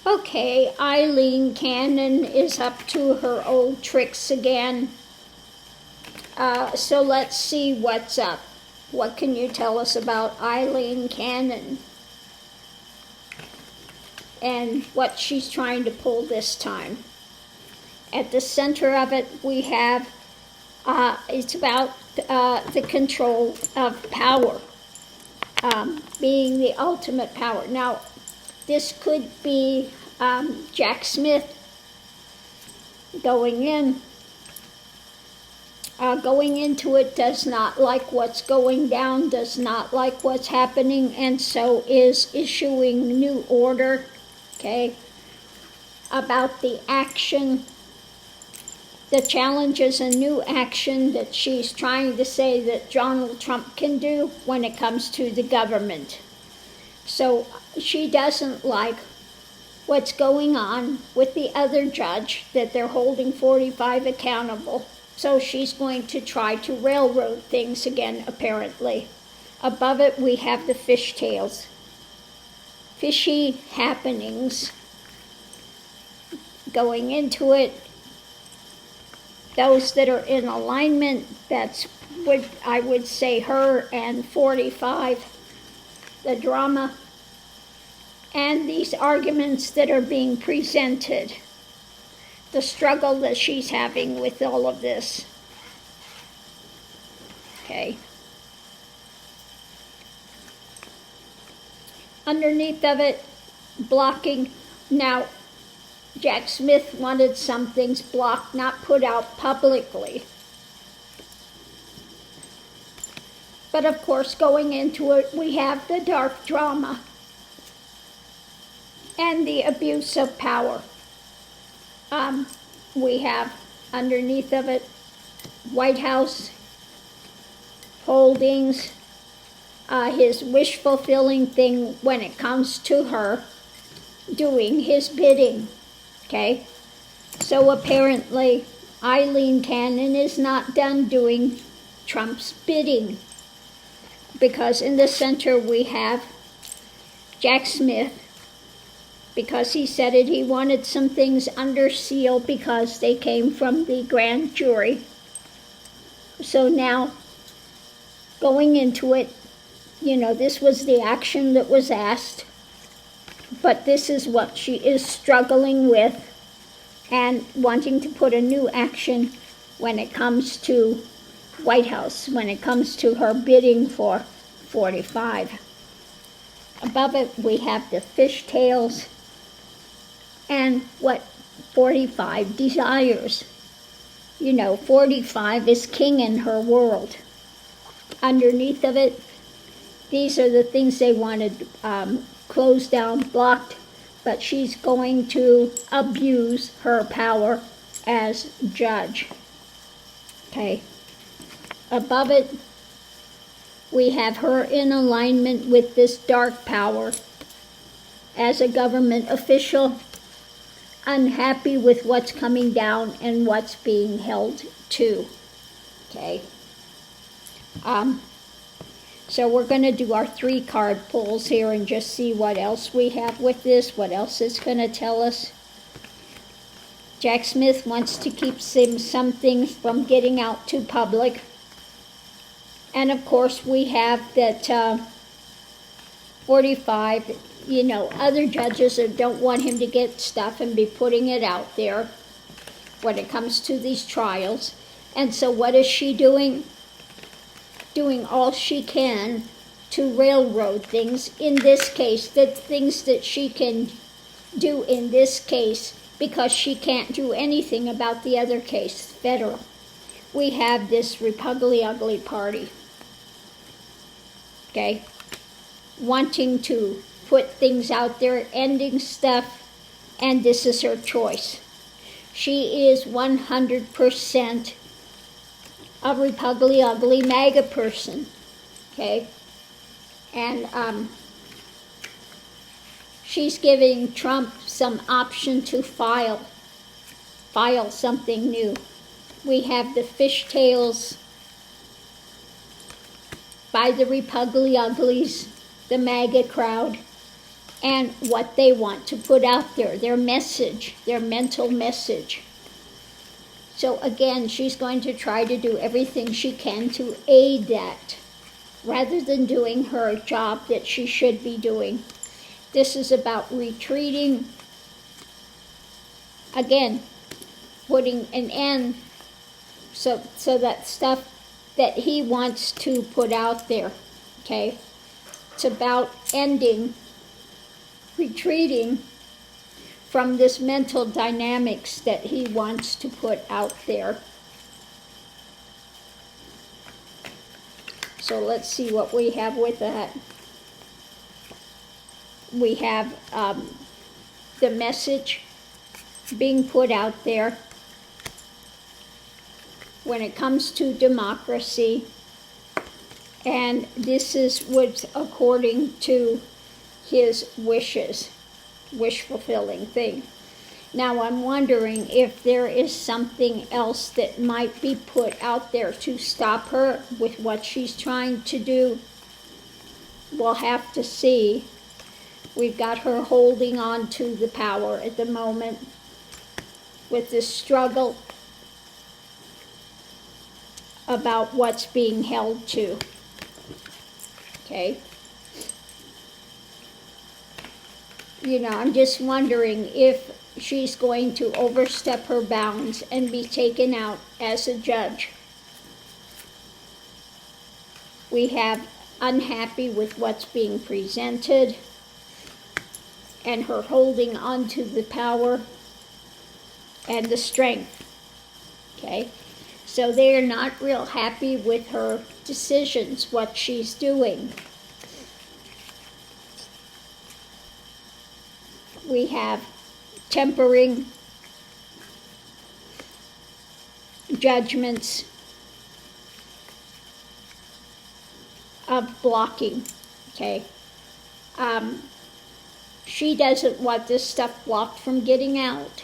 Okay, Eileen Cannon is up to her old tricks again. So let's see what's up. What can you tell us about Eileen Cannon and what she's trying to pull this time? At the center of it, we have, it's about the control of power, being the ultimate power. Now, this could be Jack Smith going in. Going into it, does not like what's going down, does not like what's happening, and so is issuing new order, okay, about the action, the challenges and new action that she's trying to say that Donald Trump can do when it comes to the government. So she doesn't like what's going on with the other judge, that they're holding 45 accountable. So she's going to try to railroad things again, apparently. Above it, we have the fishtails. Fishy happenings. Going into it, those that are in alignment, that's what I would say her and 45, the drama, and these arguments that are being presented. The struggle that she's having with all of this. Okay. Underneath of it, blocking. Now, Jack Smith wanted some things blocked, not put out publicly. But of course, going into it, we have the dark drama and the abuse of power. We have underneath of it White House holdings, his wish-fulfilling thing when it comes to her doing his bidding, okay? So apparently Eileen Cannon is not done doing Trump's bidding, because in the center we have Jack Smith, because he said it, he wanted some things under seal because they came from the grand jury. So now, going into it, you know, this was the action that was asked, but this is what she is struggling with and wanting to put a new action when it comes to White House, when it comes to her bidding for 45. Above it, we have the fishtails and what 45 desires. You know, 45 is king in her world. Underneath of it, these are the things they wanted closed down, blocked, but she's going to abuse her power as judge. Okay. Above it, we have her in alignment with this dark power as a government official, unhappy with what's coming down and what's being held to. Okay. So we're going to do our 3 card pulls here and just see what else we have with this, what else it's going to tell us. Jack Smith wants to keep some things from getting out to public. And of course we have that 45, you know, other judges that don't want him to get stuff and be putting it out there when it comes to these trials. And so what is she doing? Doing all she can to railroad things. In this case, the things that she can do in this case, because she can't do anything about the other case, federal. We have this Republican Ugly Party, okay, wanting to put things out there, ending stuff, and this is her choice. She is 100% a Republican Ugly MAGA person, okay? And she's giving Trump some option to file something new. We have the fishtails by the Republican Uglies, the MAGA crowd, and what they want to put out there, their message, their mental message. So again, she's going to try to do everything she can to aid that, rather than doing her job that she should be doing. This is about retreating, again, putting an end, so that stuff that he wants to put out there, okay? It's about ending, retreating from this mental dynamics that he wants to put out there. So let's see what we have with that. We have the message being put out there when it comes to democracy, and this is what's according to his wishes, wish-fulfilling thing. Now I'm wondering if there is something else that might be put out there to stop her with what she's trying to do. We'll have to see. We've got her holding on to the power at the moment with this struggle about what's being held to. Okay? You know, I'm just wondering if she's going to overstep her bounds and be taken out as a judge. We have unhappy with what's being presented and her holding on to the power and the strength. Okay? So they are not real happy with her decisions, what she's doing. We have tempering, judgments of blocking, okay? She doesn't want this stuff blocked from getting out.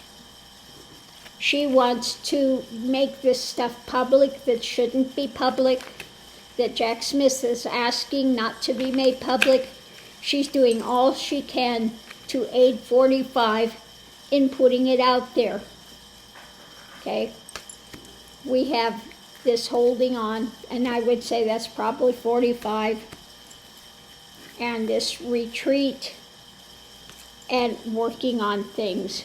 She wants to make this stuff public that shouldn't be public, that Jack Smith is asking not to be made public. She's doing all she can to aid 45 in putting it out there. Okay? We have this holding on, and I would say that's probably 45, and this retreat and working on things.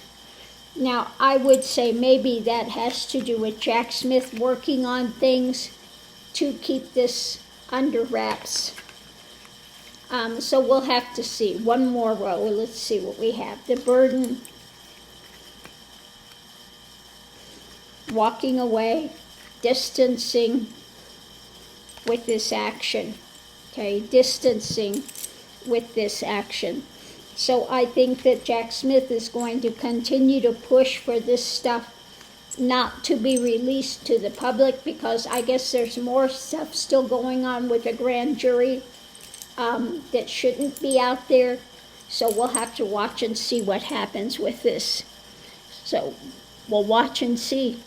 Now, I would say maybe that has to do with Jack Smith working on things to keep this under wraps. So we'll have to see. One more row. Let's see what we have. The burden, walking away, distancing with this action. Okay, distancing with this action. So I think that Jack Smith is going to continue to push for this stuff not to be released to the public, because I guess there's more stuff still going on with the grand jury that shouldn't be out there. So we'll have to watch and see what happens with this. So we'll watch and see.